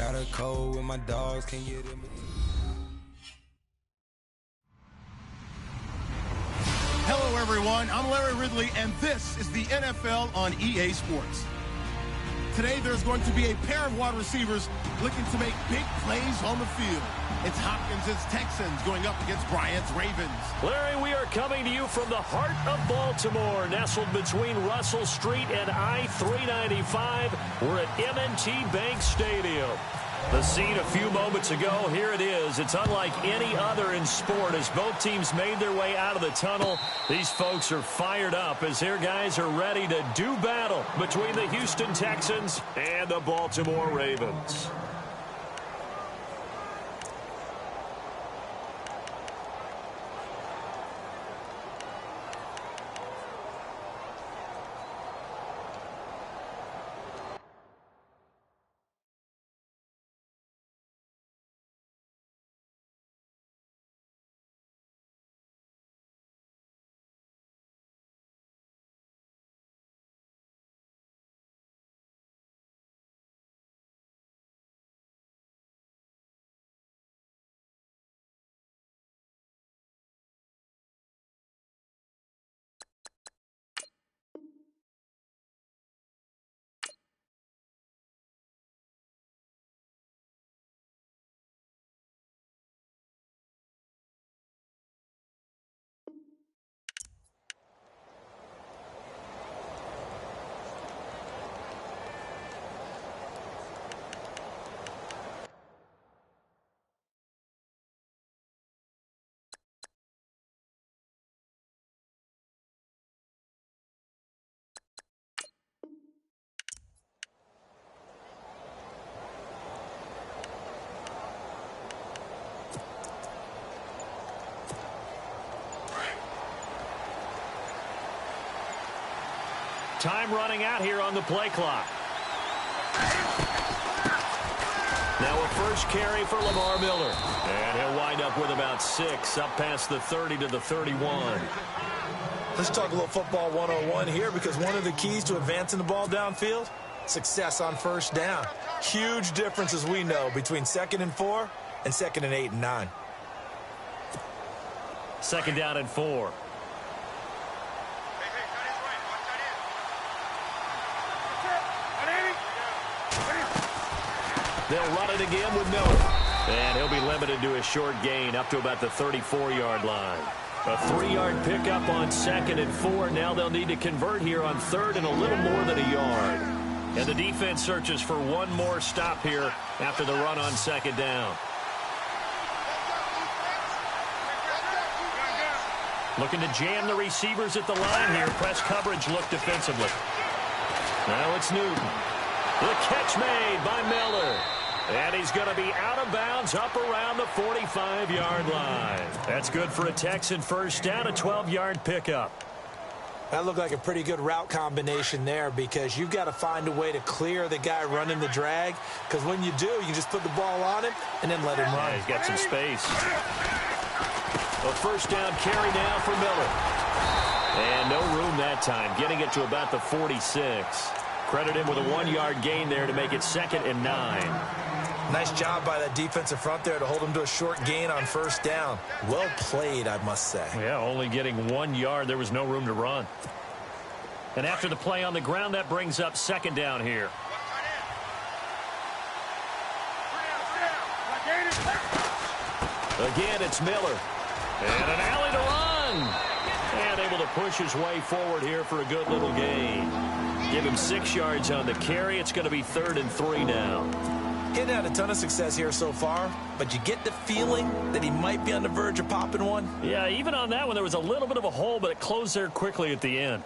Got a cold when my dogs can't get in. Hello, everyone. I'm Larry Ridley, and this is the NFL on EA Sports. Today, there's going to be a pair of wide receivers looking to make big plays on the field. It's Hopkins' Texans going up against Bryant's Ravens. Larry, we are coming to you from the heart of Baltimore, nestled between Russell Street and I-395. We're at M&T Bank Stadium. The scene a few moments ago, here it is. It's unlike any other in sport as both teams made their way out of the tunnel. These folks are fired up as their guys are ready to do battle between the Houston Texans and the Baltimore Ravens. Time running out here on the play clock. Now a first carry for Lamar Miller. And he'll wind up with about 6, up past the 30 to the 31. Let's talk a little football 101 here, because one of the keys to advancing the ball downfield, success on first down. Huge difference, as we know, between 2nd and 4 and 2nd and 8 and 9. 2nd down and 4. They'll run it again with Miller. And he'll be limited to a short gain up to about the 34-yard line. A 3-yard pickup on 2nd and 4. Now they'll need to convert here on 3rd and a little more than a yard. And the defense searches for one more stop here after the run on 2nd down. Looking to jam the receivers at the line here. Press coverage look defensively. Now it's Newton. The catch made by Miller. And he's going to be out of bounds up around the 45-yard line. That's good for a Texan first down, a 12-yard pickup. That looked like a pretty good route combination there, because you've got to find a way to clear the guy running the drag, because when you do, you just put the ball on him and then let him run. Yeah, he's got some space. A first down carry now for Miller. And no room that time, getting it to about the 46. Credit him with a 1-yard gain there to make it 2nd and 9. Nice job by that defensive front there to hold him to a short gain on first down. Well played, I must say. Yeah, only getting 1 yard. There was no room to run. And after the play on the ground, that brings up 2nd down here. Again, it's Miller. And an alley to run. And able to push his way forward here for a good little gain. Give him 6 yards on the carry. It's going to be 3rd and 3 now. He's had a ton of success here so far, but you get the feeling that he might be on the verge of popping one. Yeah, even on that one, there was a little bit of a hole, but it closed there quickly at the end.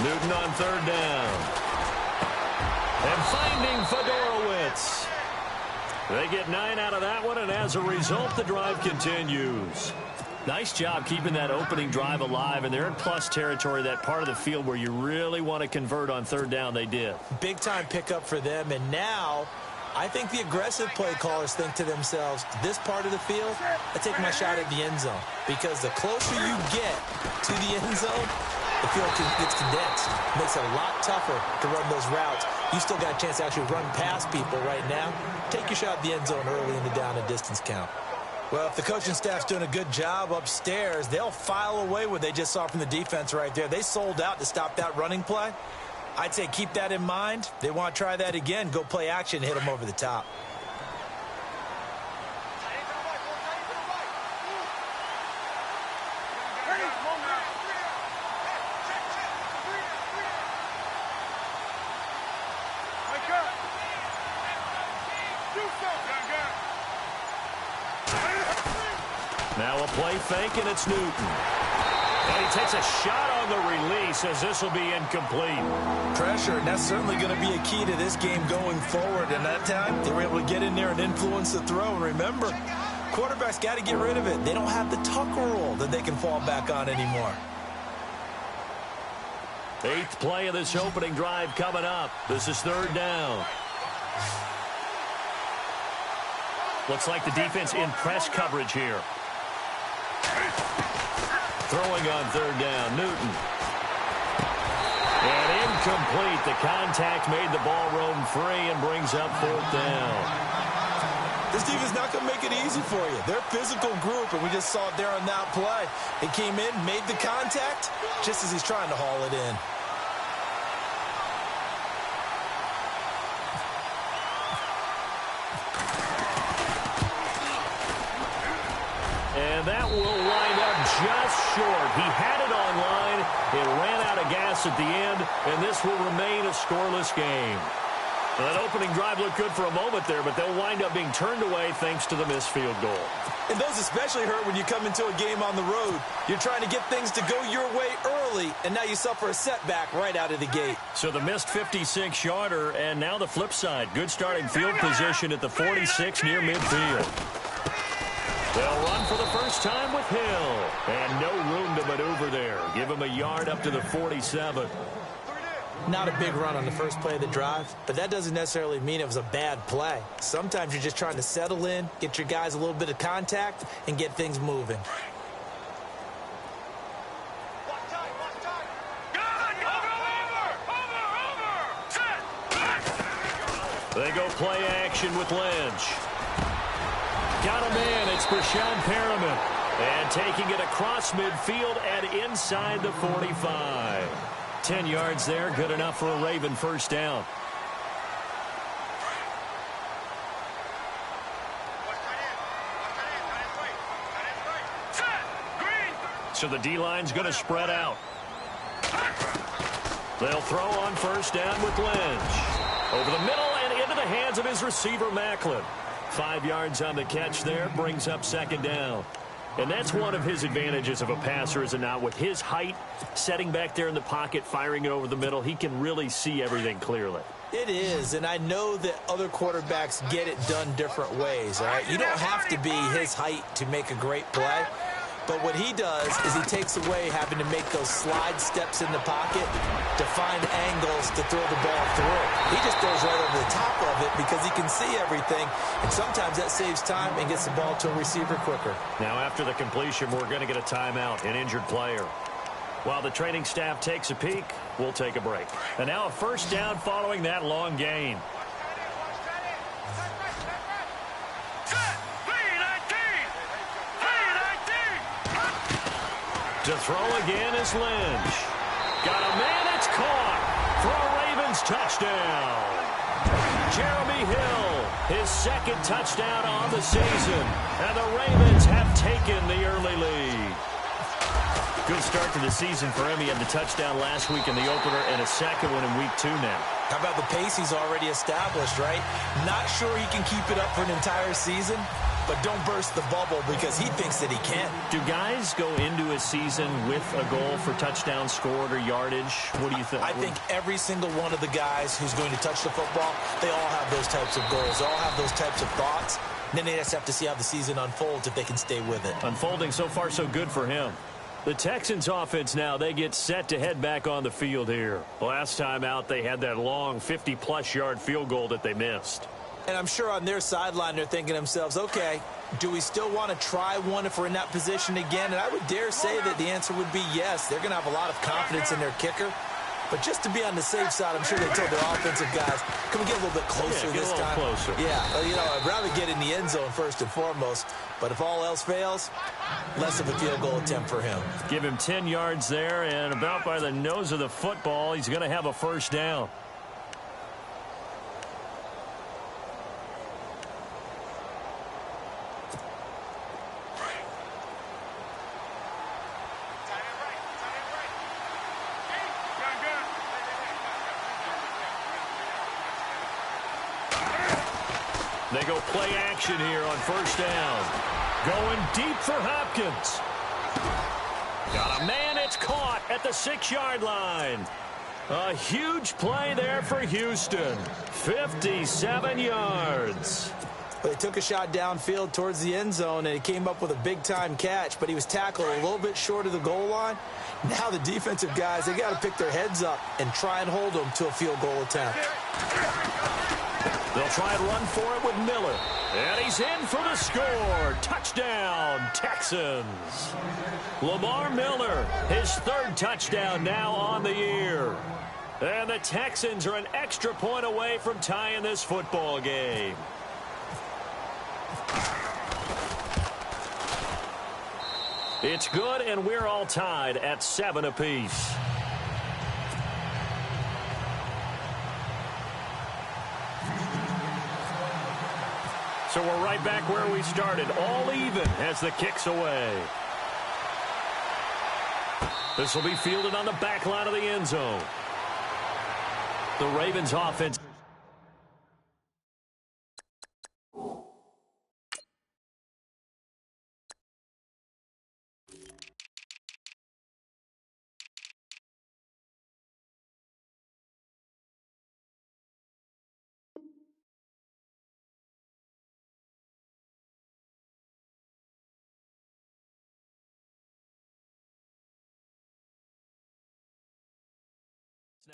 Newton on 3rd down. And finding Fedorowicz. They get 9 out of that one, and as a result, the drive continues. Nice job keeping that opening drive alive, and they're in plus territory, that part of the field where you really want to convert on third down. They did. Big-time pickup for them, and now I think the aggressive play callers think to themselves, this part of the field, I take my shot at the end zone, because the closer you get to the end zone, the field gets condensed. It makes it a lot tougher to run those routes. You still got a chance to actually run past people right now. Take your shot at the end zone early in the down and distance count. Well, if the coaching staff's doing a good job upstairs, they'll file away what they just saw from the defense right there. They sold out to stop that running play. I'd say keep that in mind. They want to try that again. Go play action, hit them over the top. Now a play fake, and it's Newton. And he takes a shot on the release as this will be incomplete. Pressure, and that's certainly going to be a key to this game going forward. And that time, they were able to get in there and influence the throw. And remember, quarterbacks got to get rid of it. They don't have the Tucker rule that they can fall back on anymore. 8th play of this opening drive coming up. This is third down. Looks like the defense in press coverage here. Throwing on third down, Newton. And incomplete. The contact made the ball roam free and brings up fourth down. This defense is not going to make it easy for you. They're a physical group, and we just saw it there on that play. They came in, made the contact, just as he's trying to haul it in. And that will wind up just short. He had it on line. It ran out of gas at the end, and this will remain a scoreless game. Well, that opening drive looked good for a moment there, but they'll wind up being turned away thanks to the missed field goal. And those especially hurt when you come into a game on the road. You're trying to get things to go your way early, and now you suffer a setback right out of the gate. So the missed 56-yarder, and now the flip side. Good starting field position at the 46 near midfield. They'll run for the first time with Hill. And no room to maneuver there. Give him a yard up to the 47. Not a big run on the first play of the drive, but that doesn't necessarily mean it was a bad play. Sometimes you're just trying to settle in, get your guys a little bit of contact, and get things moving. They go play action with Lynch. Got him in. It's Brashon Perriman. And taking it across midfield and inside the 45. 10 yards there. Good enough for a Raven first down. So the D-line's going to spread out. They'll throw on first down with Lynch. Over the middle and into the hands of his receiver, Macklin. 5 yards on the catch there, brings up second down. And that's one of his advantages of a passer, is it not? With his height, setting back there in the pocket, firing it over the middle, he can really see everything clearly. It is, and I know that other quarterbacks get it done different ways, all right? You don't have to be his height to make a great play. But what he does is he takes away having to make those slide steps in the pocket to find angles to throw the ball through. He just throws right over the top of it because he can see everything, and sometimes that saves time and gets the ball to a receiver quicker. Now after the completion, we're going to get a timeout, an injured player. While the training staff takes a peek, we'll take a break. And now a first down following that long gain. To throw again is Lynch. Got a man, it's caught for a Ravens touchdown. Jeremy Hill, his second touchdown on the season. And the Ravens have taken the early lead. Good start to the season for him. He had the touchdown last week in the opener and a second one in week 2 now. How about the pace he's already established, right? Not sure he can keep it up for an entire season, but don't burst the bubble because he thinks that he can. Do guys go into a season with a goal for touchdown scored or yardage? What do you think? I think every single one of the guys who's going to touch the football, they all have those types of goals. They all have those types of thoughts. And then they just have to see how the season unfolds if they can stay with it. Unfolding so far so good for him. The Texans offense now, they get set to head back on the field here. Last time out, they had that long 50-plus yard field goal that they missed. And I'm sure on their sideline they're thinking to themselves, okay, do we still want to try one if we're in that position again? And I would dare say that the answer would be yes. They're going to have a lot of confidence in their kicker. But just to be on the safe side, I'm sure they told their offensive guys, can we get a little bit closer this time? Closer. Yeah, I'd rather get in the end zone first and foremost. But if all else fails, less of a field goal attempt for him. Give him 10 yards there, and about by the nose of the football, he's going to have a first down. They go play action here on first down. Going deep for Hopkins. Got a man, it's caught at the 6-yard line. A huge play there for Houston. 57 yards. They took a shot downfield towards the end zone, and he came up with a big-time catch, but he was tackled a little bit short of the goal line. Now the defensive guys, they got to pick their heads up and try and hold them to a field goal attempt. They'll try and run for it with Miller. And he's in for the score. Touchdown, Texans. Lamar Miller, his 3rd touchdown now on the year. And the Texans are an extra point away from tying this football game. It's good, and we're all tied at 7 apiece. So we're right back where we started, all even as the kick's away. This will be fielded on the back line of the end zone. The Ravens offense.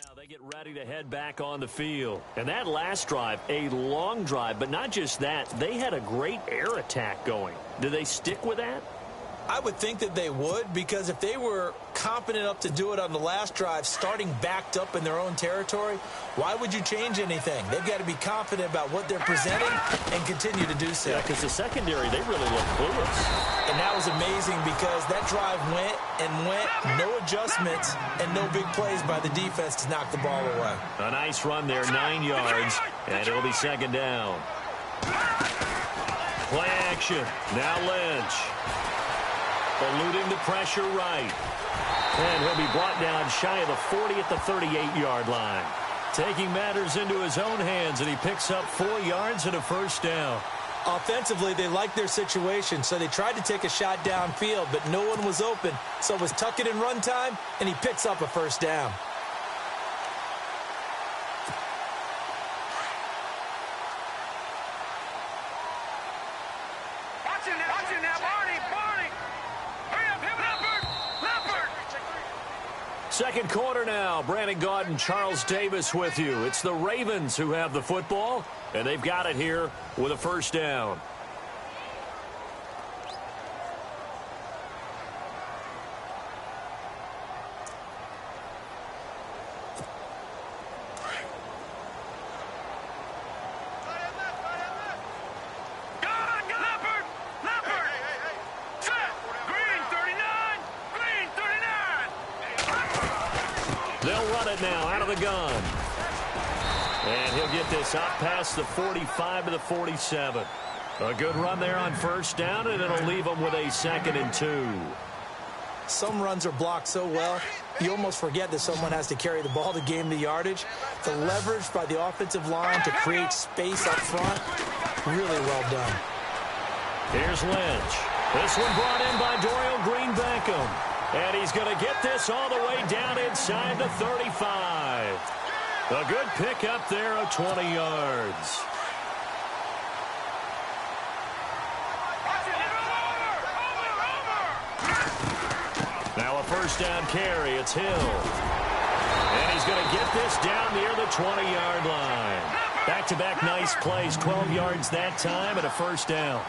Now they get ready to head back on the field. And that last drive, a long drive, but not just that, they had a great air attack going. Do they stick with that? I would think that they would, because if they were competent enough to do it on the last drive, starting backed up in their own territory, why would you change anything? They've got to be confident about what they're presenting and continue to do so. Yeah, because the secondary, they really look clueless. And that was amazing because that drive went and went, no adjustments, and no big plays by the defense to knock the ball away. A nice run there, 9 yards, and it'll be 2nd down. Play action. Now Lynch. Eluding the pressure right. And he'll be brought down shy of the 40 at the 38-yard line. Taking matters into his own hands, and he picks up 4 yards and a first down. Offensively, they liked their situation, so they tried to take a shot downfield, but no one was open. So it was tuck it in run time, and he picks up a first down. Second quarter now. Brandon Gaudin and Charles Davis with you. It's the Ravens who have the football, and they've got it here with a first down. They'll run it now out of the gun. And he'll get this up past the 45 to the 47. A good run there on first down, and it'll leave them with a 2nd and 2. Some runs are blocked so well, you almost forget that someone has to carry the ball to gain the yardage. The leverage by the offensive line to create space up front, really well done. Here's Lynch. This one brought in by Dorial Green-Beckham. And he's going to get this all the way down inside the 35. A good pickup there of 20 yards. Now a first down carry. It's Hill. And he's going to get this down near the 20-yard line. Back-to-back nice plays, 12 yards that time and a first down.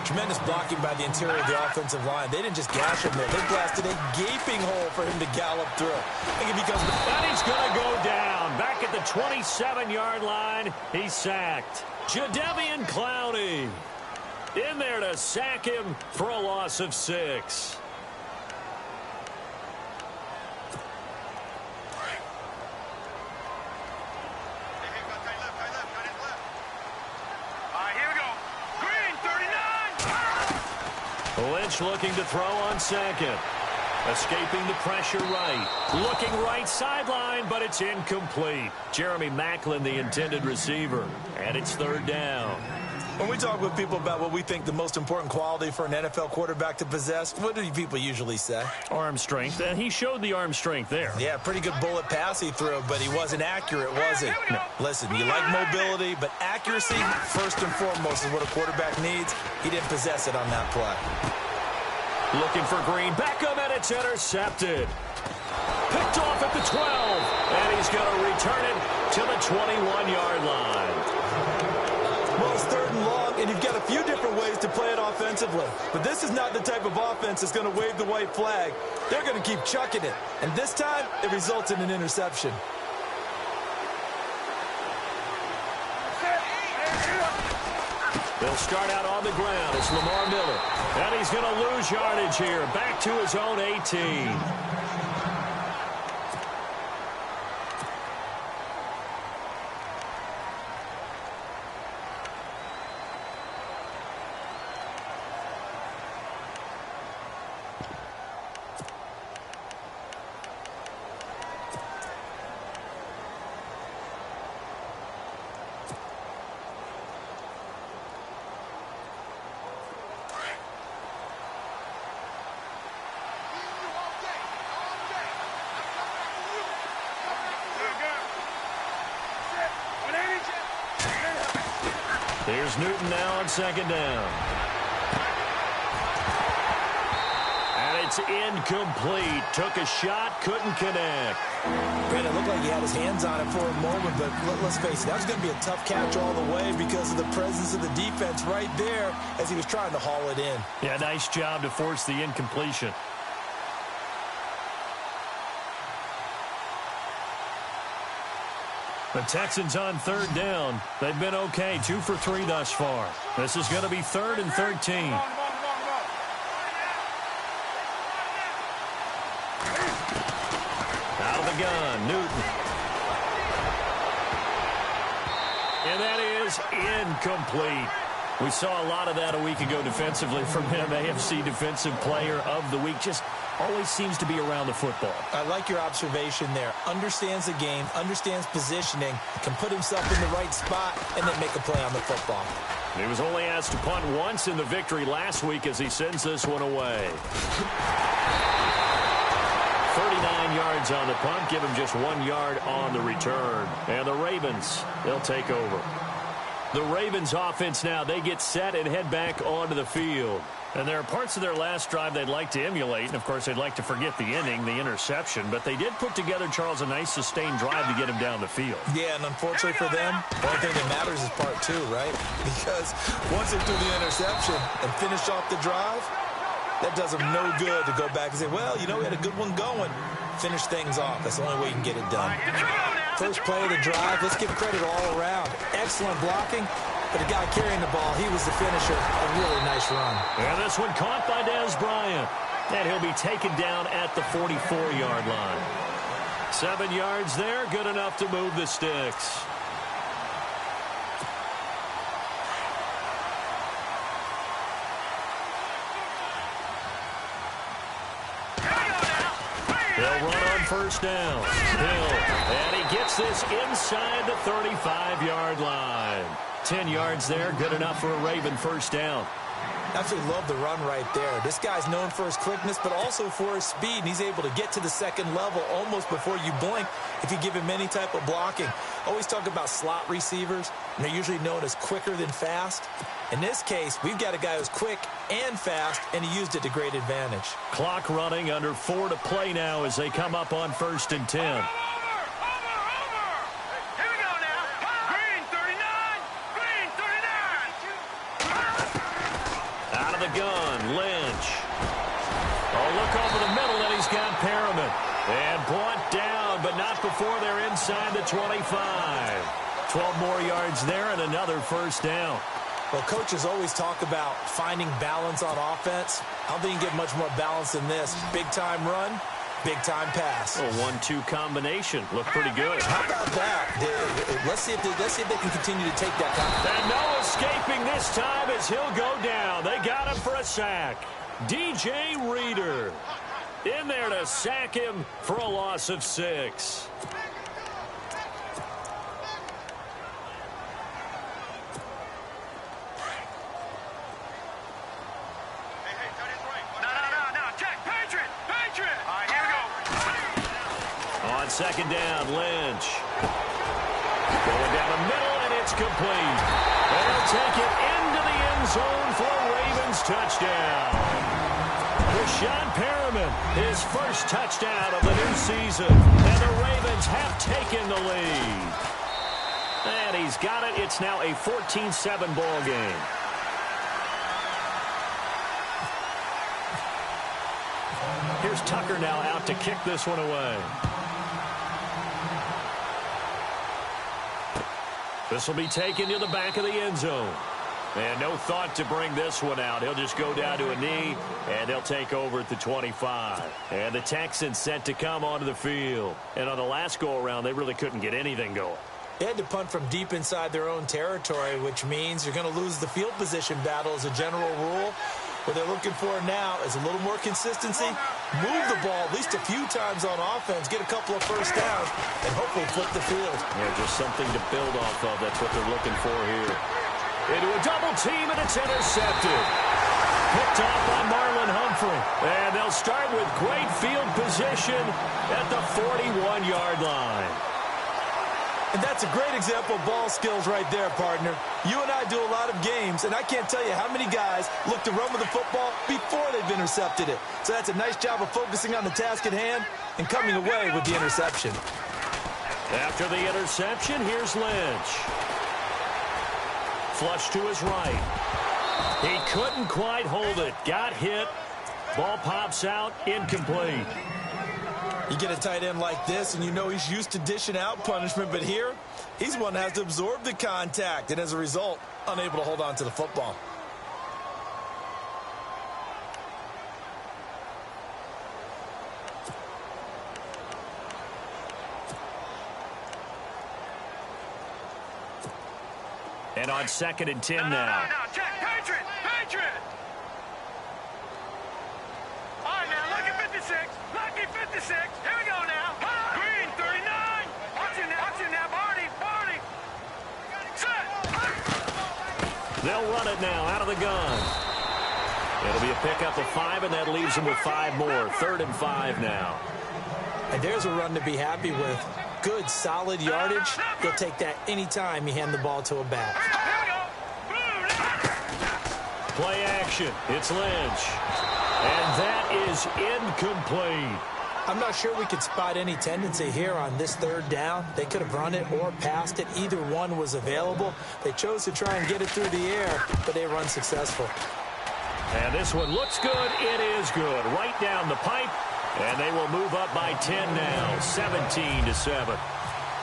Tremendous blocking by the interior of the offensive line. They didn't just gash him there. They blasted a gaping hole for him to gallop through. I think it becomes... And he's going to go down. Back at the 27-yard line, he's sacked. Jadeveon Clowney in there to sack him for a loss of 6. Lynch looking to throw on second. Escaping the pressure right. Looking right sideline, but it's incomplete. Jeremy Maclin, the intended receiver. And it's third down. When we talk with people about what we think the most important quality for an NFL quarterback to possess, what do people usually say? Arm strength, and he showed the arm strength there. Yeah, pretty good bullet pass he threw, but he wasn't accurate, was he? No. Listen, you like mobility, but accuracy, first and foremost, is what a quarterback needs. He didn't possess it on that play. Looking for Green. Beckham, and it's intercepted. Picked off at the 12, and he's going to return it to the 21-yard line. Well, it's third and long, and you've got a few different ways to play it offensively. But this is not the type of offense that's going to wave the white flag. They're going to keep chucking it. And this time, it results in an interception. They'll start out on the ground. It's Lamar Miller. And he's going to lose yardage here. Back to his own 18. Here's Newton now on second down. And it's incomplete. Took a shot, couldn't connect. It looked like he had his hands on it for a moment, but let's face it, that was going to be a tough catch all the way because of the presence of the defense right there as he was trying to haul it in. Yeah, nice job to force the incompletion. The Texans on third down. They've been okay, 2 for 3 thus far. This is going to be 3rd and 13. Out of the gun, Newton. And that is incomplete. We saw a lot of that a week ago defensively from him. AFC Defensive Player of the Week. Just always seems to be around the football. I like your observation there. Understands the game, understands positioning, can put himself in the right spot, and then make a play on the football. He was only asked to punt once in the victory last week as he sends this one away. 39 yards on the punt, give him just 1 yard on the return. And the Ravens, they'll take over. The Ravens offense now, they get set and head back onto the field. And there are parts of their last drive they'd like to emulate. And, of course, they'd like to forget the inning, the interception. But they did put together, Charles, a nice sustained drive to get him down the field. Yeah, and unfortunately for them, the only thing that matters is part 2, right? Because once they threw the interception and finished off the drive, that does them no good to go back and say, well, you know, we had a good one going. Finish things off. That's the only way you can get it done. First play of the drive, let's give credit all around. Excellent blocking. But the guy carrying the ball, he was the finisher. A really nice run. And this one caught by Dez Bryant. And he'll be taken down at the 44-yard line. 7 yards there, good enough to move the sticks. They'll run on first down. Hill, and he gets this inside the 35-yard line. 10 yards there, good enough for a Raven first down. Absolutely love the run right there. This guy's known for his quickness, but also for his speed. And he's able to get to the second level almost before you blink if you give him any type of blocking. Always talk about slot receivers, and they're usually known as quicker than fast. In this case, we've got a guy who's quick and fast, and he used it to great advantage. Clock running, under 4 to play now as they come up on 1st and 10. Gun, Lynch. Oh, look over the middle, and he's got Perriman. And brought down, but not before they're inside the 25. 12 more yards there and another first down. Well, coaches always talk about finding balance on offense. I don't think you can get much more balance than this. Big-time run, big-time pass. A 1-2 combination. Looked pretty good. How about that? Let's see if they can continue to take that time. And no escaping this time as he'll go down. They got him for a sack. DJ Reader in there to sack him for a loss of 6. On second down, Lynch. Going down the middle, and it's complete. They'll take it into the end zone for a Ravens touchdown. Rashawn Perriman, his first touchdown of the new season. And the Ravens have taken the lead. And he's got it. It's now a 14-7 ball game. Here's Tucker now out to kick this one away. This will be taken to the back of the end zone. And no thought to bring this one out. He'll just go down to a knee, and they'll take over at the 25. And the Texans set to come onto the field. And on the last go-around, they really couldn't get anything going. They had to punt from deep inside their own territory, which means you're going to lose the field position battle as a general rule. What they're looking for now is a little more consistency, move the ball at least a few times on offense, get a couple of first downs, and hopefully flip the field. Yeah, just something to build off of. That's what they're looking for here. Into a double team, and it's intercepted. Picked off by Marlon Humphrey. And they'll start with great field position at the 41-yard line. And that's a great example of ball skills right there, partner. You and I do a lot of games, and I can't tell you how many guys look to run with the football before they've intercepted it. So that's a nice job of focusing on the task at hand and coming away with the interception. After the interception, here's Lynch. Flush to his right. He couldn't quite hold it. Got hit. Ball pops out. Incomplete. You get a tight end like this, and you know he's used to dishing out punishment, but here, he's one that has to absorb the contact, and as a result, unable to hold on to the football. And on 2nd and 10 now. No, check. Patriot! All right, now, look at 56. Lucky 56. Here we go now. Green, 39. Watch it now. Barney. Set. They'll run it now out of the gun. It'll be a pickup of 5, and that leaves them with 5 more. 3rd and 5 now. And there's a run to be happy with. Good, solid yardage. You'll take that anytime you hand the ball to a back. Play action. It's Lynch. And that is incomplete. I'm not sure we could spot any tendency here on this 3rd down. They could have run it or passed it. Either one was available. They chose to try and get it through the air, but they were unsuccessful. And this one looks good. It is good. Right down the pipe. And they will move up by 10 now, 17-7.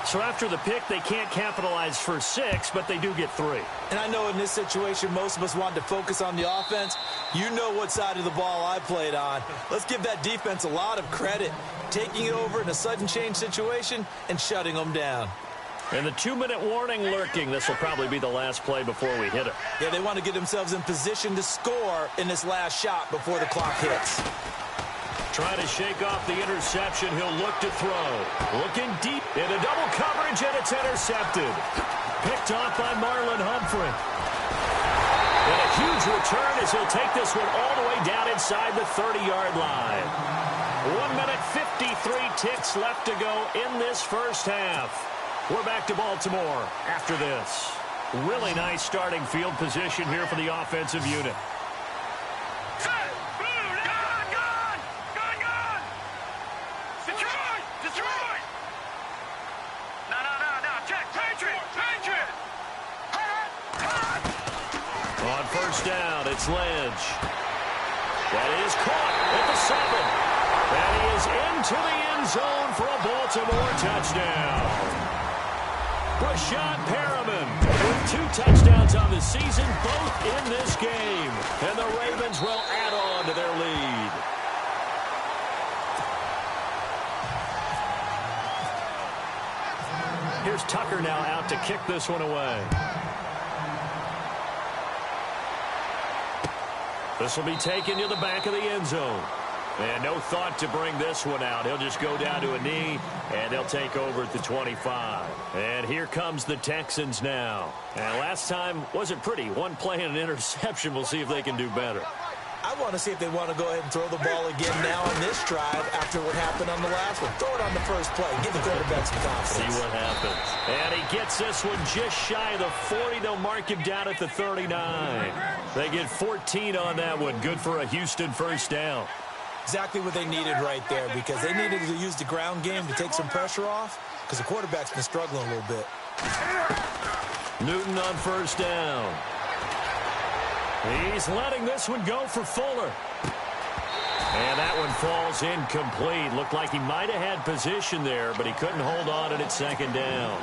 So after the pick, they can't capitalize for 6, but they do get 3. And I know in this situation, most of us wanted to focus on the offense. You know what side of the ball I played on. Let's give that defense a lot of credit, taking it over in a sudden change situation and shutting them down. And the 2-minute warning lurking. This will probably be the last play before we hit it. Yeah, they want to get themselves in position to score in this last shot before the clock hits. Trying to shake off the interception. He'll look to throw. Looking deep into double coverage, and it's intercepted. Picked off by Marlon Humphrey. And a huge return as he'll take this one all the way down inside the 30-yard line. 1 minute, 53 ticks left to go in this first half. We're back to Baltimore after this. Really nice starting field position here for the offensive unit. On first down, it's Lynch. That is caught at the 7. And he is into the end zone for a Baltimore touchdown. Brashad Perriman with 2 touchdowns on the season, both in this game. And the Ravens will add on to their lead. Here's Tucker now out to kick this one away. This will be taken to the back of the end zone. And no thought to bring this one out. He'll just go down to a knee, and they'll take over at the 25. And here comes the Texans now. And last time wasn't pretty. One play and an interception. We'll see if they can do better. I want to see if they want to go ahead and throw the ball again now on this drive after what happened on the last one. Throw it on the first play. Give the quarterback some confidence. See what happens. And he gets this one just shy of the 40. They'll mark him down at the 39. They get 14 on that one. Good for a Houston first down. Exactly what they needed right there, because they needed to use the ground game to take some pressure off, because the quarterback's been struggling a little bit. Newton on first down. He's letting this one go for Fuller. And that one falls incomplete. Looked like he might have had position there, but he couldn't hold on at second down.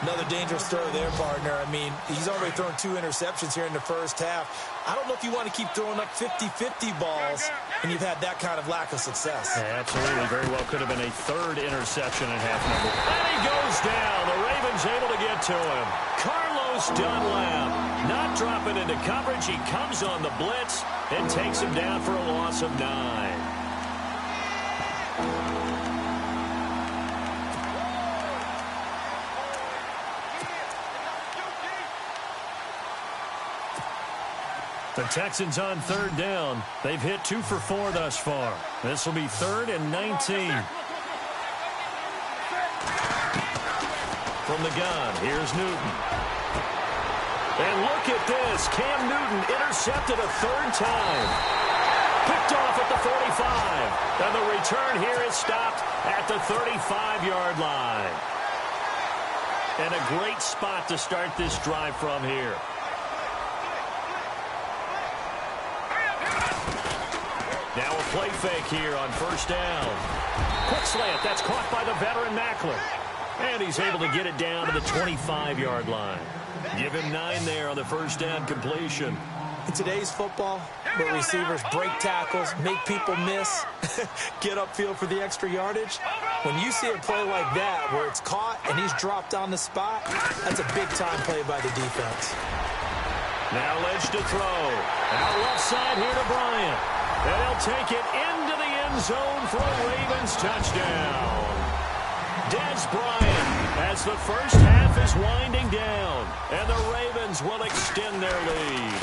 Another dangerous throw there, partner. I mean, he's already thrown 2 interceptions here in the first half. I don't know if you want to keep throwing up 50-50 balls when you've had that kind of lack of success. Yeah, absolutely. Very well could have been a 3rd interception in half number. And he goes down. The Ravens able to get to him. Carlos Dunlap not dropping into coverage. He comes on the blitz and takes him down for a loss of 9. The Texans on 3rd down. They've hit 2 for 4 thus far. This will be 3rd and 19. From the gun, here's Newton. And look at this. Cam Newton intercepted a 3rd time. Picked off at the 45. And the return here is stopped at the 35-yard line. And a great spot to start this drive from here. Now a play fake here on first down. Quick slant. That's caught by the veteran Macklin. And he's able to get it down to the 25-yard line. Give him 9 there on the first down completion. In today's football, where receivers break tackles, make people miss, get upfield for the extra yardage, when you see a play like that where it's caught and he's dropped on the spot, that's a big-time play by the defense. Now Lynch to throw. Out left side here to Bryant. And he'll take it into the end zone for a Ravens touchdown. Dez Bryant as the first half is winding down. And the Ravens will extend their lead.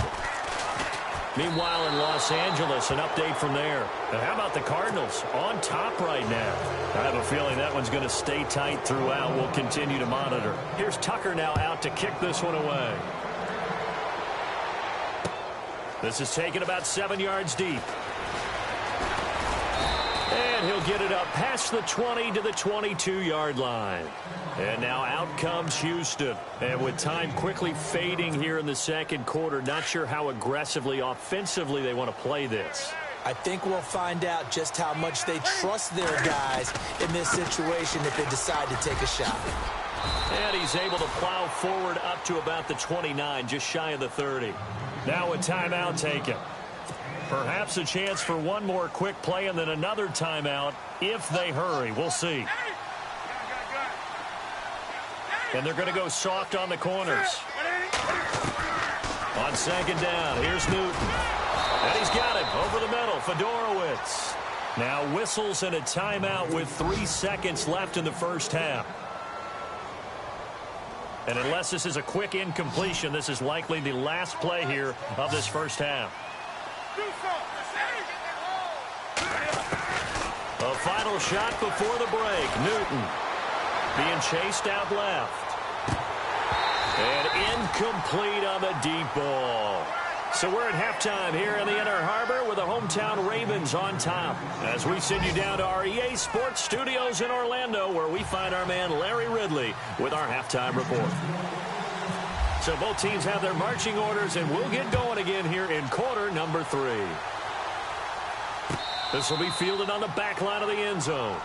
Meanwhile, in Los Angeles, an update from there. And how about the Cardinals on top right now? I have a feeling that one's going to stay tight throughout. We'll continue to monitor. Here's Tucker now out to kick this one away. This is taken about 7 yards deep. And he'll get it up past the 20 to the 22-yard line. And now out comes Houston. And with time quickly fading here in the second quarter, not sure how aggressively, offensively they want to play this. I think we'll find out just how much they trust their guys in this situation if they decide to take a shot. And he's able to plow forward up to about the 29, just shy of the 30. Now a timeout taken. Perhaps a chance for one more quick play and then another timeout if they hurry. We'll see. And they're going to go soft on the corners. On second down, here's Newton. And he's got him over the middle, Fedorowicz. Now whistles and a timeout with 3 seconds left in the first half. And unless this is a quick incompletion, this is likely the last play here of this first half. A final shot before the break. Newton being chased out left. And incomplete on the deep ball. So we're at halftime here in the Inner Harbor with the hometown Ravens on top. As we send you down to our EA Sports Studios in Orlando, where we find our man Larry Ridley with our halftime report. So both teams have their marching orders, and we'll get going again here in quarter number 3. This will be fielded on the back line of the end zone.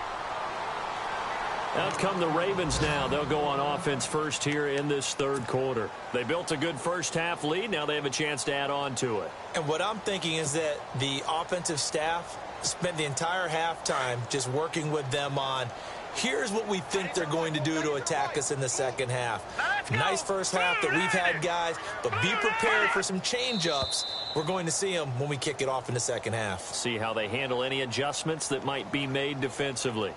Out come the Ravens now. They'll go on offense first here in this third quarter. They built a good first half lead. Now they have a chance to add on to it. And what I'm thinking is that the offensive staff spent the entire halftime just working with them on, here's what we think they're going to do to attack us in the second half. Nice first half that we've had, guys, but be prepared for some change-ups. We're going to see them when we kick it off in the second half. See how they handle any adjustments that might be made defensively.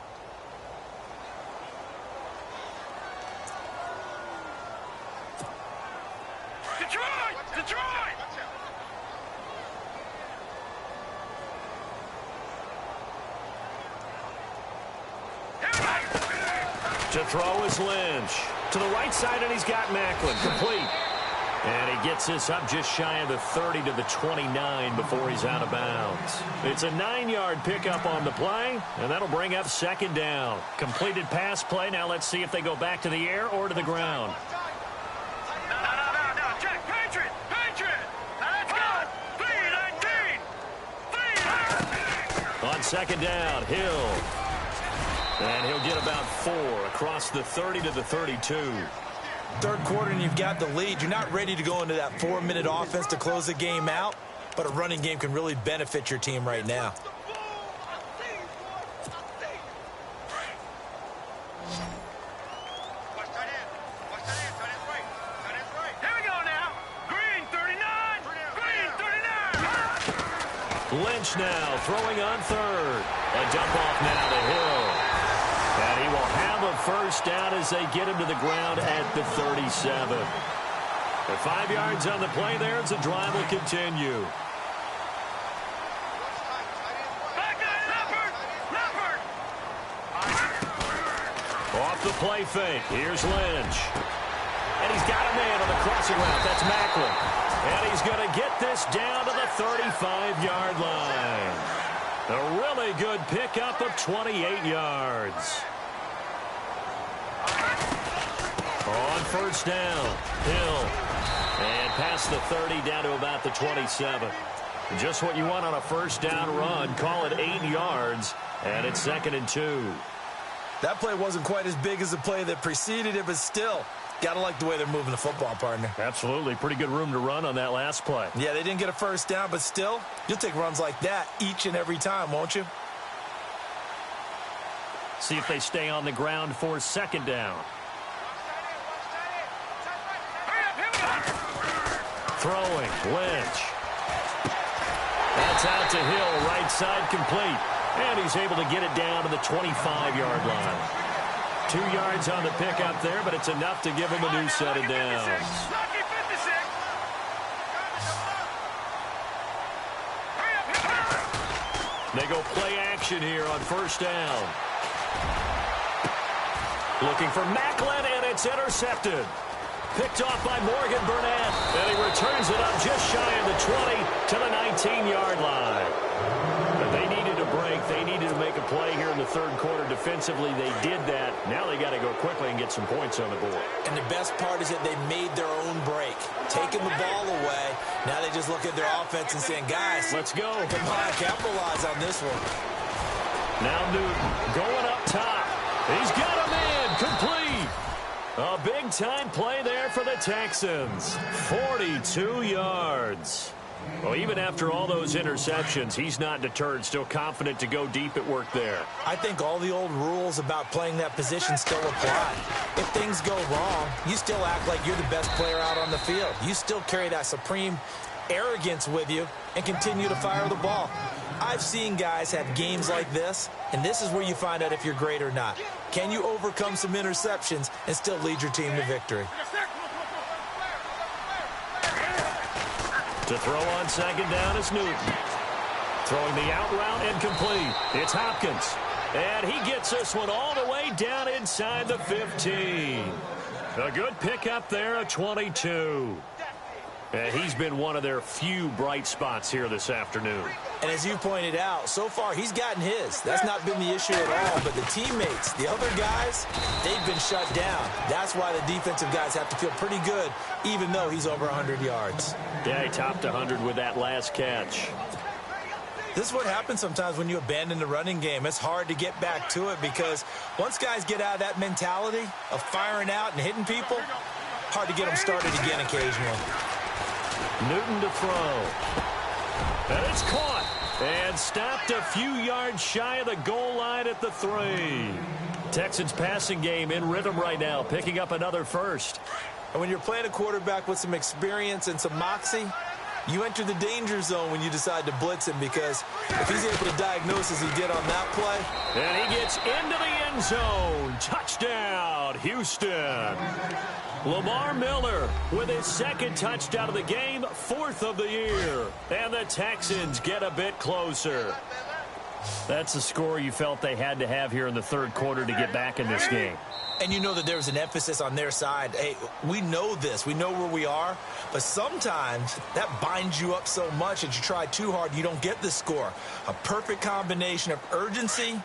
To throw is Lynch. To the right side, and he's got Macklin. Complete. And he gets this up just shy of the 30 to the 29 before he's out of bounds. It's a 9-yard pickup on the play, and that'll bring up second down. Completed pass play. Now let's see if they go back to the air or to the ground. No. Check. Patriot. Let's go. 3-19. On second down, Hill. And he'll get about 4 across the 30 to the 32. Third quarter and you've got the lead. You're not ready to go into that 4-minute offense to close the game out, but a running game can really benefit your team right now. Here we go now. Green 39. Lynch now throwing on third. A dump off now to Hill. And he will have a first down as they get him to the ground at the 37. The 5 yards on the play there as the drive will continue. Off the play fake. Here's Lynch. And he's got a man on the crossing route. That's Macklin. And he's going to get this down to the 35-yard line. A really good pickup of 28 yards. On first down, Hill. And past the 30 down to about the 27. Just what you want on a first down run. Call it 8 yards. And it's 2nd and 2. That play wasn't quite as big as the play that preceded it, but still, got to like the way they're moving the football, partner. Absolutely. Pretty good room to run on that last play. Yeah, they didn't get a first down, but still, you'll take runs like that each and every time, won't you? See if they stay on the ground for second down. Throwing, Lynch. That's out to Hill, right side complete. And he's able to get it down to the 25-yard line. 2 yards on the pickup there, but it's enough to give him a new set of downs. They go play action here on first down. Looking for Macklin, and it's intercepted. Picked off by Morgan Burnett, and he returns it up just shy of the 20 to the 19-yard line. But they needed a break. They needed to make a play here in the third quarter defensively. They did that. Now they got to go quickly and get some points on the board. And the best part is that they made their own break, taking the ball away. Now they just look at their offense and saying, guys, let's go. Come on, capitalize on this one. Now Newton going up top. He's got a man complete. A big-time play there for the Texans. 42 yards. Well, even after all those interceptions, he's not deterred, still confident to go deep at work there. I think all the old rules about playing that position still apply. If things go wrong, you still act like you're the best player out on the field. You still carry that supreme arrogance with you and continue to fire the ball. I've seen guys have games like this, and this is where you find out if you're great or not. Can you overcome some interceptions and still lead your team to victory? To throw on second down is Newton. Throwing the out route and complete. It's Hopkins. And he gets this one all the way down inside the 15. A good pickup there, a 22. And he's been one of their few bright spots here this afternoon. And as you pointed out, so far he's gotten his. That's not been the issue at all. But the teammates, the other guys, they've been shut down. That's why the defensive guys have to feel pretty good, even though he's over 100 yards. Yeah, he topped 100 with that last catch. This is what happens sometimes when you abandon the running game. It's hard to get back to it because once guys get out of that mentality of firing out and hitting people, hard to get them started again occasionally. Newton to throw. And it's caught. And stopped a few yards shy of the goal line at the 3. Texans passing game in rhythm right now, picking up another first. And when you're playing a quarterback with some experience and some moxie, you enter the danger zone when you decide to blitz him, because if he's able to diagnose as he did on that play. And he gets into the end zone. Touchdown, Houston. Lamar Miller with his second touchdown of the game, 4th of the year. And the Texans get a bit closer. That's the score you felt they had to have here in the third quarter to get back in this game. And you know that there's an emphasis on their side. Hey, we know this. We know where we are. But sometimes that binds you up so much that you try too hard, you don't get the score. A perfect combination of urgency,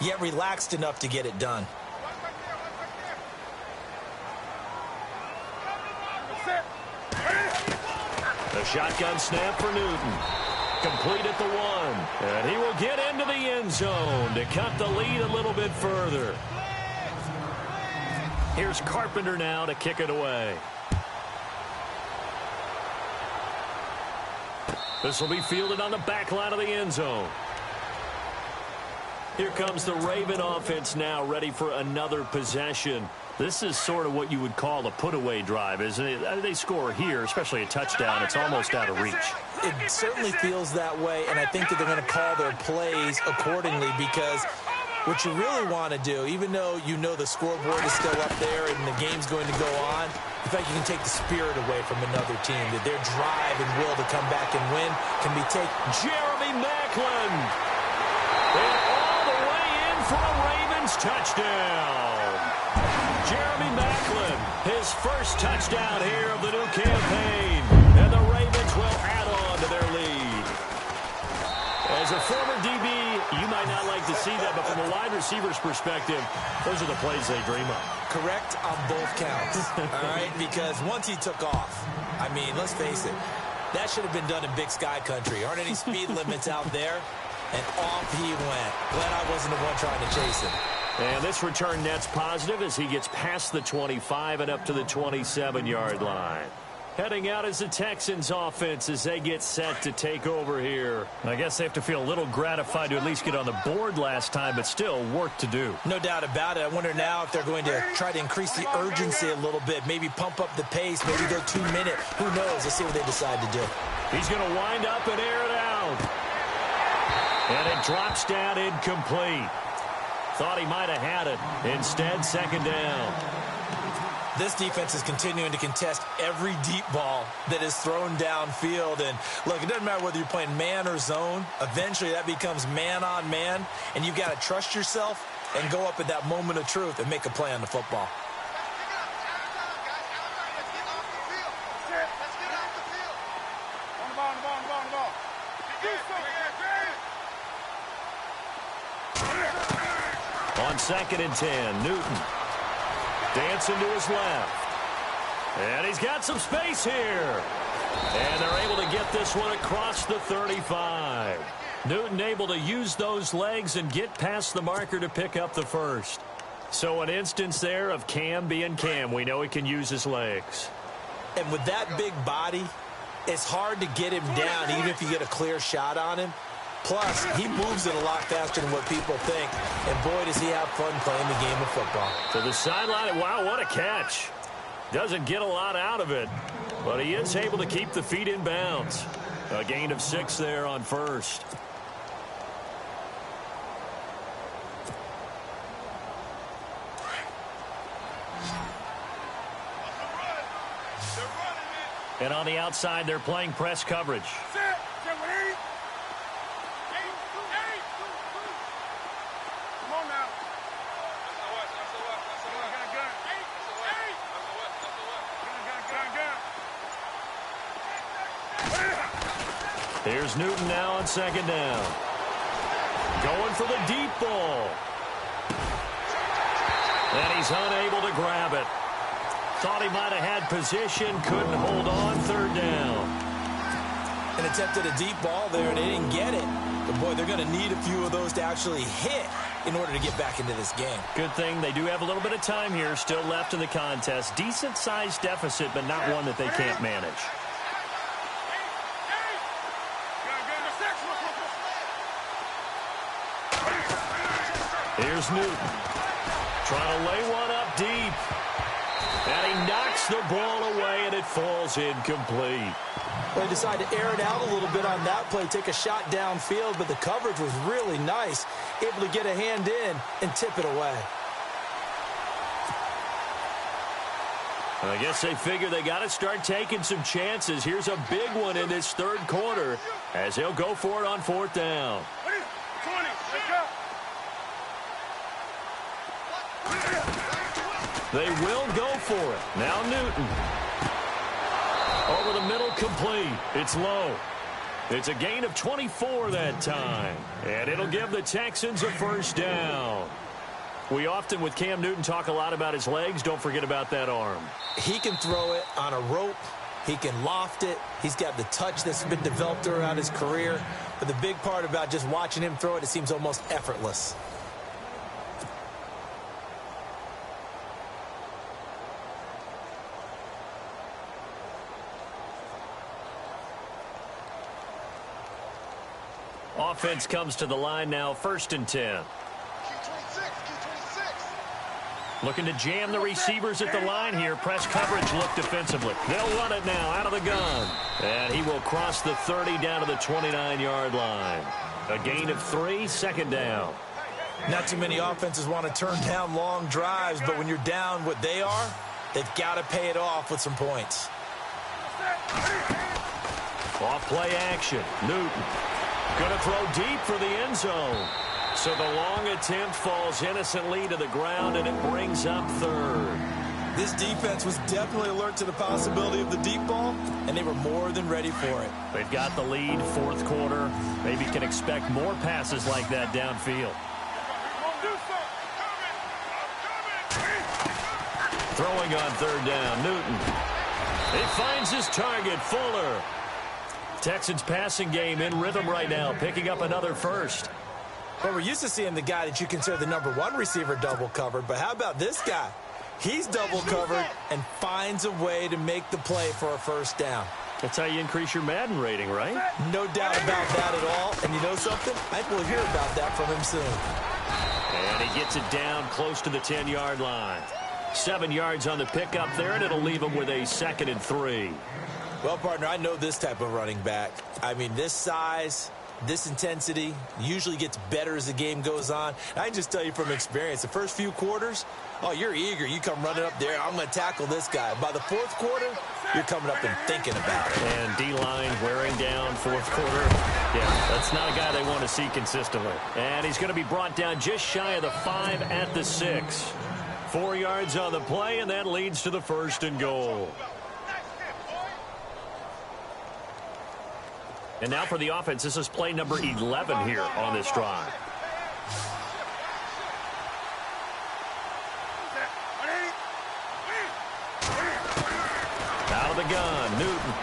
yet relaxed enough to get it done. The shotgun snap for Newton. Complete at the 1. And he will get into the end zone to cut the lead a little bit further. Here's Carpenter now to kick it away. This will be fielded on the back line of the end zone. Here comes the Raven offense now, ready for another possession. This is sort of what you would call a put-away drive, isn't it? They score here, especially a touchdown. It's almost out of reach. It certainly feels that way, and I think that they're going to call their plays accordingly, because what you really want to do, even though you know the scoreboard is still up there and the game's going to go on, in fact, you can take the spirit away from another team, that their drive and will to come back and win can be taken. Jeremy Maclin. And all the way in for a Ravens touchdown. Jeremy Maclin, his first touchdown here of the new campaign. And the Ravens will add on to their lead. As a former DB, you might not like to see that, but from a wide receiver's perspective, those are the plays they dream of. Correct on both counts, all right? Because once he took off, I mean, let's face it, that should have been done in Big Sky country. Aren't any speed limits out there? And off he went. Glad I wasn't the one trying to chase him. And this return net's positive as he gets past the 25 and up to the 27-yard line. Heading out as the Texans offense as they get set to take over here. I guess they have to feel a little gratified to at least get on the board last time, but still work to do. No doubt about it. I wonder now if they're going to try to increase the urgency a little bit, maybe pump up the pace, maybe go 2 minute. Who knows? Let's see what they decide to do. He's going to wind up and air it out. And it drops down incomplete. Thought he might have had it. Instead, second down. This defense is continuing to contest every deep ball that is thrown downfield. And, look, it doesn't matter whether you're playing man or zone. Eventually, that becomes man on man. And you've got to trust yourself and go up at that moment of truth and make a play on the football. On 2nd and 10, Newton. Dancing to his left. And he's got some space here. And they're able to get this one across the 35. Newton able to use those legs and get past the marker to pick up the first. So an instance there of Cam being Cam. We know he can use his legs. And with that big body, it's hard to get him down even if you get a clear shot on him. Plus, he moves it a lot faster than what people think. And boy, does he have fun playing the game of football. To the sideline, wow, what a catch. Doesn't get a lot out of it, but he is able to keep the feet in bounds. A gain of 6 there on first. And on the outside, they're playing press coverage. Here's Newton now on second down. Going for the deep ball. And he's unable to grab it. Thought he might have had position, couldn't hold on, third down. An attempt at a deep ball there, and they didn't get it. But, boy, they're going to need a few of those to actually hit in order to get back into this game. Good thing they do have a little bit of time here still left in the contest. Decent-sized deficit, but not one that they can't manage. Here's Newton. Trying to lay one up deep. And he knocks the ball away, and it falls incomplete. Well, he decided to air it out a little bit on that play, take a shot downfield, but the coverage was really nice. Able to get a hand in and tip it away. I guess they figure they got to start taking some chances. Here's a big one in this third quarter as he'll go for it on fourth down. 20, let's go. They will go for it. Now Newton. Over the middle, complete. It's low. It's a gain of 24 that time. And it'll give the Texans a first down. We often, with Cam Newton, talk a lot about his legs. Don't forget about that arm. He can throw it on a rope. He can loft it. He's got the touch that's been developed throughout his career. But the big part about just watching him throw it, it seems almost effortless. Offense comes to the line now, 1st and 10. Looking to jam the receivers at the line here. Press coverage look defensively. They'll run it now out of the gun. And he will cross the 30 down to the 29-yard line. A gain of 3, second down. Not too many offenses want to turn down long drives, but when you're down what they are, they've got to pay it off with some points. Off play action. Newton. Going to throw deep for the end zone. So the long attempt falls innocently to the ground, and it brings up third. This defense was definitely alert to the possibility of the deep ball, and they were more than ready for it. They've got the lead, fourth quarter. Maybe can expect more passes like that downfield. Throwing on third down, Newton. He finds his target, Fuller. Texans passing game in rhythm right now, picking up another first. Well, we're used to seeing the guy that you consider the #1 receiver double covered, but how about this guy? He's double covered and finds a way to make the play for a first down. That's how you increase your Madden rating, right? No doubt about that at all. And you know something? I think we'll hear about that from him soon. And he gets it down close to the 10-yard line. 7 yards on the pickup there, and it'll leave him with a 2nd and 3. Well, partner, I know this type of running back. I mean, this size, this intensity usually gets better as the game goes on. And I can just tell you from experience, the first few quarters, oh, you're eager. You come running up there, I'm going to tackle this guy. By the fourth quarter, you're coming up and thinking about it. And D-line wearing down fourth quarter. Yeah, that's not a guy they want to see consistently. And he's going to be brought down just shy of the 5 at the 6. 4 yards on the play, and that leads to the 1st and goal. And now for the offense, this is play number 11 here on this drive. Out of the gun, Newton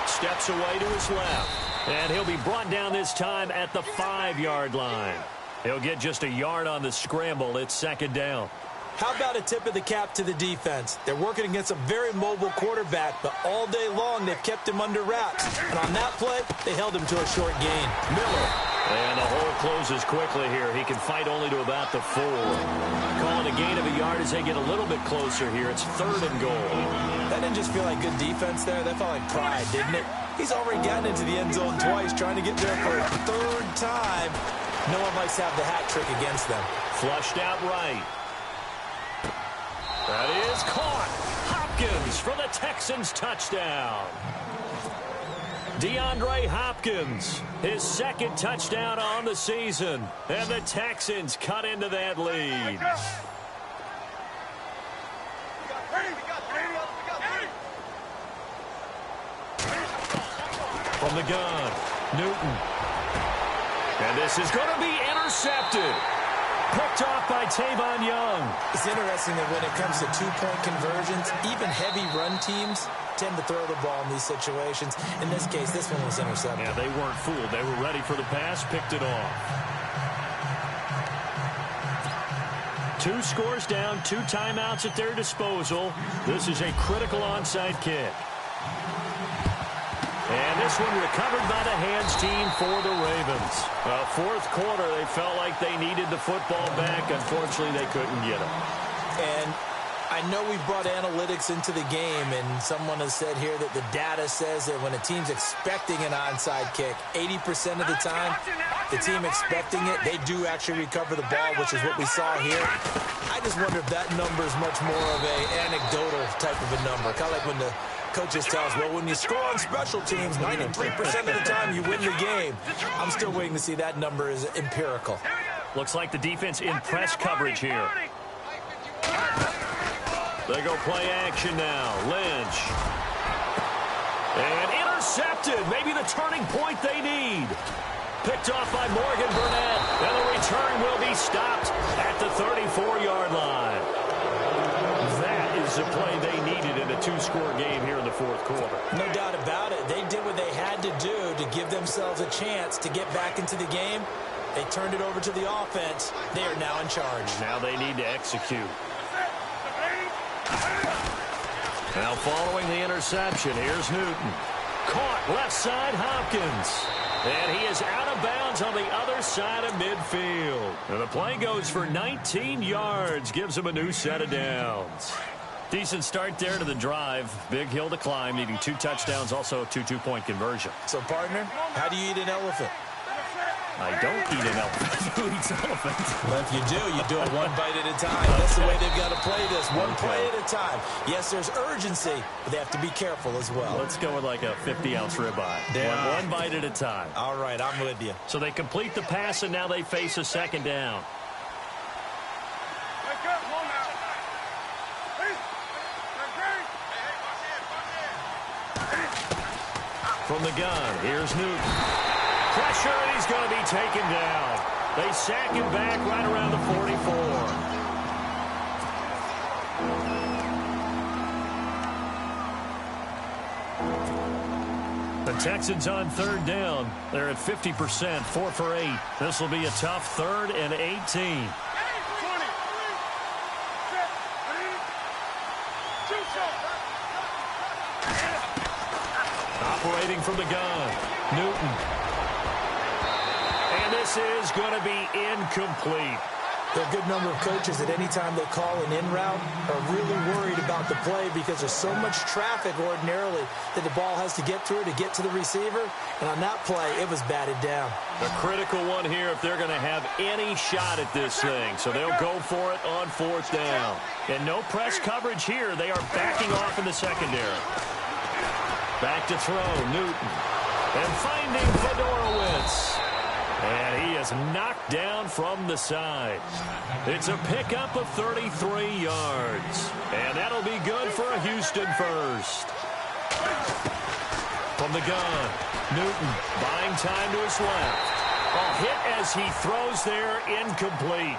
steps away to his left. And he'll be brought down this time at the 5-yard line. He'll get just a yard on the scramble. It's 2nd down. How about a tip of the cap to the defense? They're working against a very mobile quarterback, but all day long they've kept him under wraps. And on that play, they held him to a short gain. Miller. And the hole closes quickly here. He can fight only to about the 4. Calling a gain of a yard as they get a little bit closer here. It's 3rd and goal. That didn't just feel like good defense there. That felt like pride, didn't it? He's already gotten into the end zone twice, trying to get there for a 3rd time. No one likes to have the hat trick against them. Flushed out right. That is caught. Hopkins goes for the Texans touchdown. DeAndre Hopkins, his second touchdown on the season. And the Texans cut into that lead. From the gun, Newton. And this is going to be intercepted. Picked off by Tavon Young. It's interesting that when it comes to two-point conversions, even heavy run teams tend to throw the ball in these situations. In this case, this one was intercepted. Yeah, they weren't fooled. They were ready for the pass, picked it off. 2 scores down, 2 timeouts at their disposal. This is a critical onside kick. And this one recovered by the hands team for the Ravens. Well, fourth quarter, they felt like they needed the football back. Unfortunately, they couldn't get it. And I know we brought analytics into the game, and someone has said here that the data says that when a team's expecting an onside kick, 80% of the time, the team expecting it, they do actually recover the ball, which is what we saw here. I just wonder if that number is much more of an anecdotal type of a number, kind of like when the coaches tell us, well, when you score on special teams, 93% of the time you win the game. I'm still waiting to see that number is empirical. Looks like the defense in press coverage here. They go play action now. Lynch. And intercepted. Maybe the turning point they need. Picked off by Morgan Burnett. And the return will be stopped at the 34-yard line. That is the play they needed in a 2-score game here in the fourth quarter. No doubt about it. They did what they had to do to give themselves a chance to get back into the game. They turned it over to the offense. They are now in charge. Now they need to execute. Now following the interception, here's Newton. Caught left side Hopkins. And he is out of bounds on the other side of midfield. And the play goes for 19 yards. Gives him a new set of downs. Decent start there to the drive. Big hill to climb, needing 2 touchdowns, also a 2-2-point conversion. So, partner, how do you eat an elephant? I don't eat an elephant. Who eats elephants? Well, if you do it one bite at a time. That's the way they've got to play this, one play at a time. Yes, there's urgency, but they have to be careful as well. Let's go with like a 50-ounce ribeye. Yeah. One bite at a time. All right, I'm with you. So they complete the pass, and now they face a second down. From the gun, here's Newton. Pressure, and he's going to be taken down. They sack him back right around the 44. The Texans on third down. They're at 50%, 4 for 8. This will be a tough 3rd and 18. Operating from the gun, Newton. And this is going to be incomplete. There are a good number of coaches that any time they call an in route are really worried about the play because there's so much traffic ordinarily that the ball has to get through to get to the receiver. And on that play, it was batted down. A critical one here if they're going to have any shot at this thing. So they'll go for it on 4th down. And no press coverage here. They are backing off in the secondary. Back to throw, Newton. And finding Fedorowicz. And he is knocked down from the side. It's a pickup of 33 yards. And that'll be good for a Houston first. From the gun, Newton buying time to his left. A hit as he throws there, incomplete.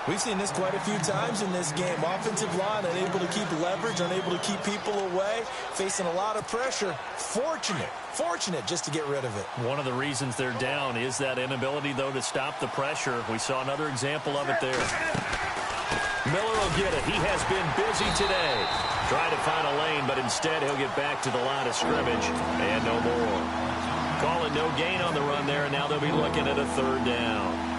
We've seen this quite a few times in this game. Offensive line unable to keep leverage, unable to keep people away, facing a lot of pressure. Fortunate just to get rid of it. One of the reasons they're down is that inability, though, to stop the pressure. We saw another example of it there. Miller will get it. He has been busy today. Trying to find a lane, but instead he'll get back to the line of scrimmage. And no more. Call it no gain on the run there, and now they'll be looking at a 3rd down.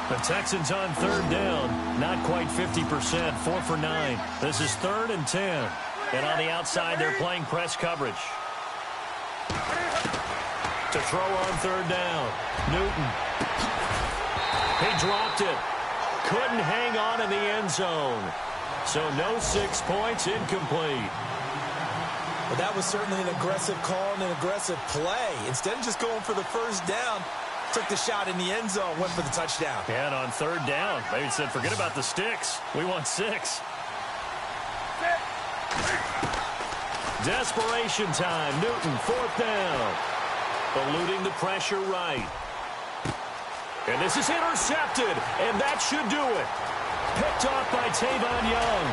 The Texans on 3rd down, not quite 50%, 4 for 9. This is 3rd and 10. And on the outside, they're playing press coverage. To throw on 3rd down, Newton. He dropped it. Couldn't hang on in the end zone. So no 6 points, incomplete. Well, that was certainly an aggressive call and an aggressive play. Instead of just going for the first down, took the shot in the end zone, went for the touchdown. And on third down, maybe said, forget about the sticks. We want 6. Desperation time. Newton, 4th down. Eluding the pressure right. And this is intercepted, and that should do it. Picked off by Tavon Young.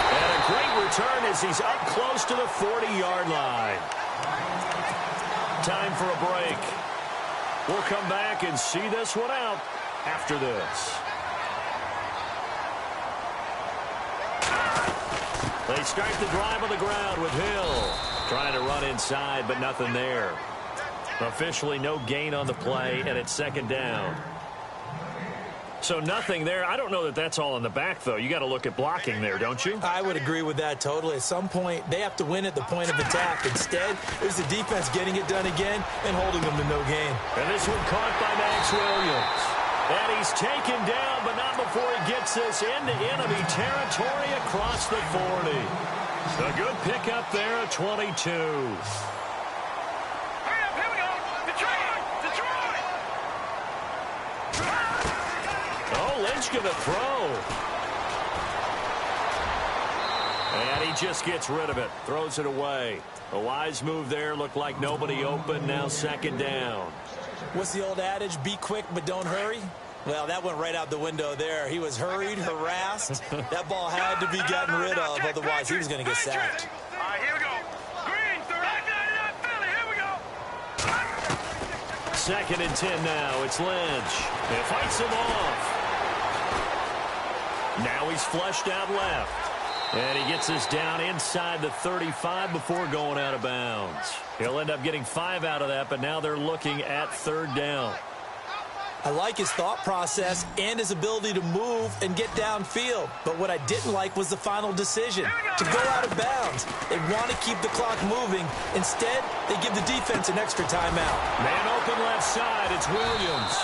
And a great return as he's up close to the 40-yard line. Time for a break. We'll come back and see this one out after this. They start the drive on the ground with Hill. Trying to run inside, but nothing there. Officially no gain on the play, and it's 2nd down. So nothing there. I don't know that that's all in the back, though. You got to look at blocking there, don't you? I would agree with that totally. At some point, they have to win at the point of attack. Instead, it was the defense getting it done again and holding them to no gain. And this one caught by Max Williams. And he's taken down, but not before he gets this into enemy territory across the 40. A good pickup there at 22. Lynch going to throw. And he just gets rid of it. Throws it away. A wise move there. Looked like nobody open. Now 2nd down. What's the old adage? Be quick, but don't hurry. Well, that went right out the window there. He was hurried, harassed. That ball had to be gotten rid of. Otherwise, he was going to get sacked. All right, here we go. Green, 99 Philly. Here we go. 2nd and 10 now. It's Lynch. It fights him off. Now he's flushed out left. And he gets this down inside the 35 before going out of bounds. He'll end up getting 5 out of that, but now they're looking at 3rd down. I like his thought process and his ability to move and get downfield. But what I didn't like was the final decision to go out of bounds. They want to keep the clock moving. Instead, they give the defense an extra timeout. Man open left side. It's Williams.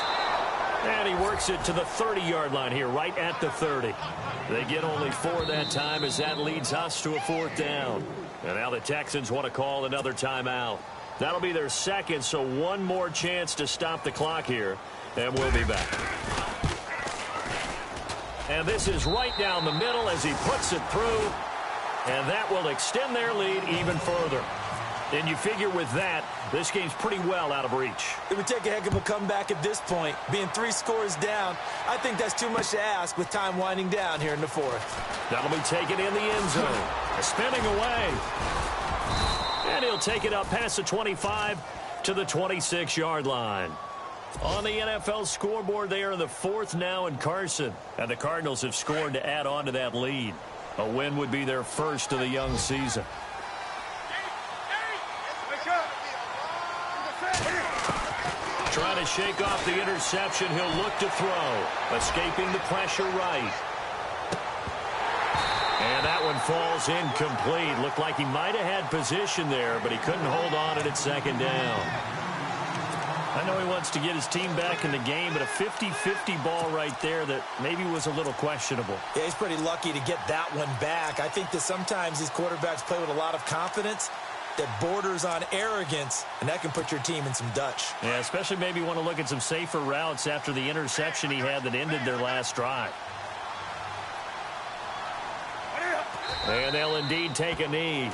And he works it to the 30-yard line here, right at the 30. They get only 4 that time as that leads us to a 4th down. And now the Texans want to call another timeout. That'll be their 2nd, so one more chance to stop the clock here. And we'll be back. And this is right down the middle as he puts it through. And that will extend their lead even further. And you figure with that, this game's pretty well out of reach. It would take a heck of a comeback at this point. Being 3 scores down, I think that's too much to ask with time winding down here in the 4th. That'll be taken in the end zone. Spinning away. And he'll take it up past the 25 to the 26-yard line. On the NFL scoreboard, they are in the 4th now in Carson. And the Cardinals have scored to add on to that lead. A win would be their first of the young season. Trying to shake off the interception. He'll look to throw. Escaping the pressure right. And that one falls incomplete. Looked like he might have had position there, but he couldn't hold on it at 2nd down. I know he wants to get his team back in the game, but a 50-50 ball right there that maybe was a little questionable. Yeah, he's pretty lucky to get that one back. I think that sometimes these quarterbacks play with a lot of confidence that borders on arrogance, and that can put your team in some Dutch. Yeah, especially maybe want to look at some safer routes after the interception he had that ended their last drive. And they'll indeed take a knee.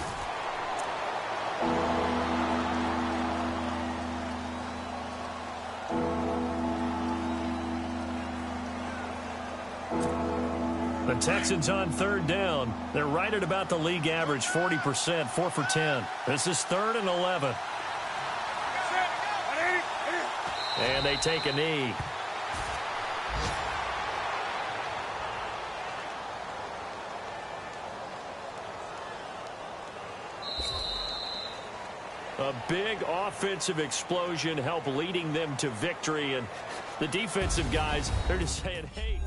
The Texans on 3rd down. They're right at about the league average, 40%, 4 for 10. This is 3rd and 11. And they take a knee. A big offensive explosion helped leading them to victory. And the defensive guys, they're just saying, hey.